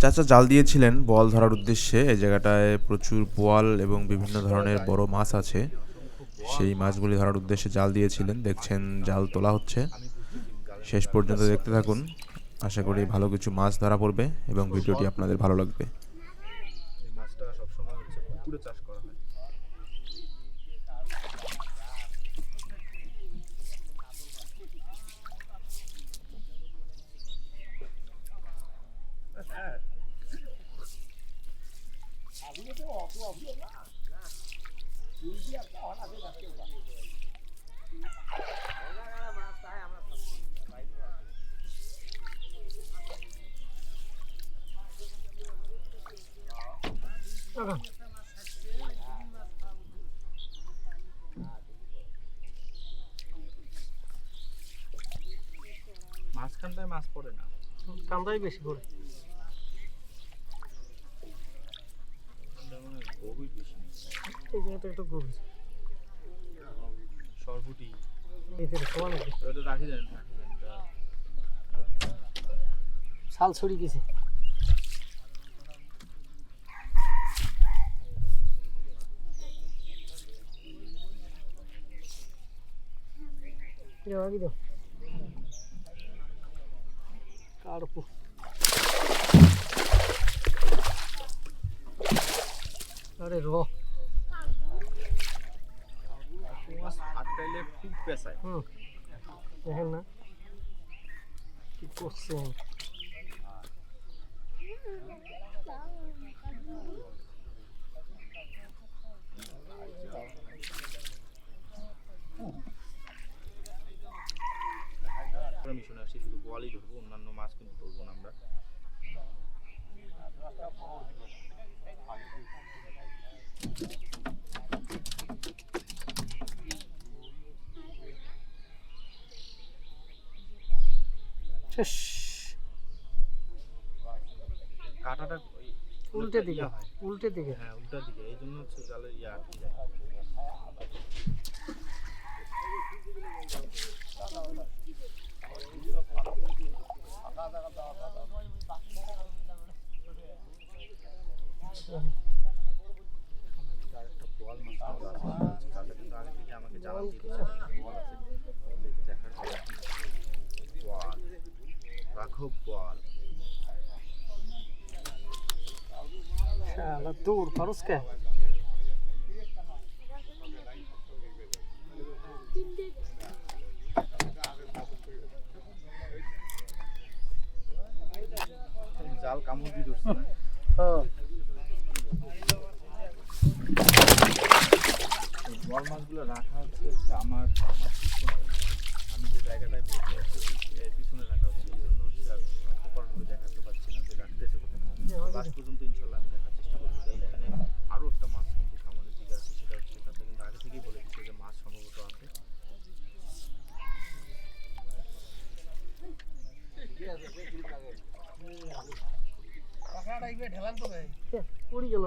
চাচা জাল দিয়েছিলেন বোয়াল ধরার উদ্দেশ্যে। এই জায়গাটায় প্রচুর বোয়াল এবং বিভিন্ন ধরনের বড় মাছ আছে। সেই মাছগুলি ধরার উদ্দেশ্যে জাল দিয়েছিলেন। দেখছেন জাল তোলা হচ্ছে। শেষ পর্যন্ত দেখতে থাকুন। আশা করি ভালো কিছু মাছ ধরা পড়বে এবং ভিডিওটি আপনাদের ভালো লাগবে। এই মাছটা সবসময় হচ্ছে পুকুরে চাষ করা হয়। মাঝখানটায় মাছ পড়ে না, কান্দাই বেশি করে। গভীর বেশি এই জায়গাটা একটু গভীর। সরপুটি এই থেকে সমান আছে। ওটা রাখি দেন। শাল ছড়ি গেছে। আগে দাও কাড়পো। আরে র মাছ আটকাইলে খুব পেঁচায়। দেখেন না কি করছে। মিশনে আসছি, শুধু বোয়ালই ধরবো, অন্যান্য মাছ কিন্তু ধরবো না আমরা। শেষ। কাঁটাটা উল্টে দিকে, উল্টে দিকে। হ্যাঁ উল্টা দিকে, এই জন্য হচ্ছে জালের ইয়ে আটকে যায়। আরেকটা বোয়াল মাছ আছে, চাচা কিন্তু আগে থেকে আমাকে জানান দিয়ে দিয়েছে বোয়াল আছে, দেখার পরে বোয়াল, রাঘব বোয়াল। শালা দূর পারস কে? জাল কামড় দিয়ে ধরছে না? হ্যাঁ বোয়াল মাছগুলো রাখা হচ্ছে আমার পিছনে। আমি যে জায়গাটায় বসে আছি ওই পিছনে রাখা হচ্ছে, এই জন্য হচ্ছে আমি প্রপারভাবে দেখাতে পারছি না যে রাখতেছে কোথায়। লাস্ট পর্যন্ত ইনশাল্লাহ আমি দেখার চেষ্টা করবো। এইখানে আরও একটা মাছ কিন্তু সামনের দিকে আছে, সেটা হচ্ছে তাতে কিন্তু আগে থেকেই বলে দিচ্ছে যে মাছ সম্ভবত আছে। পড়ে গেল।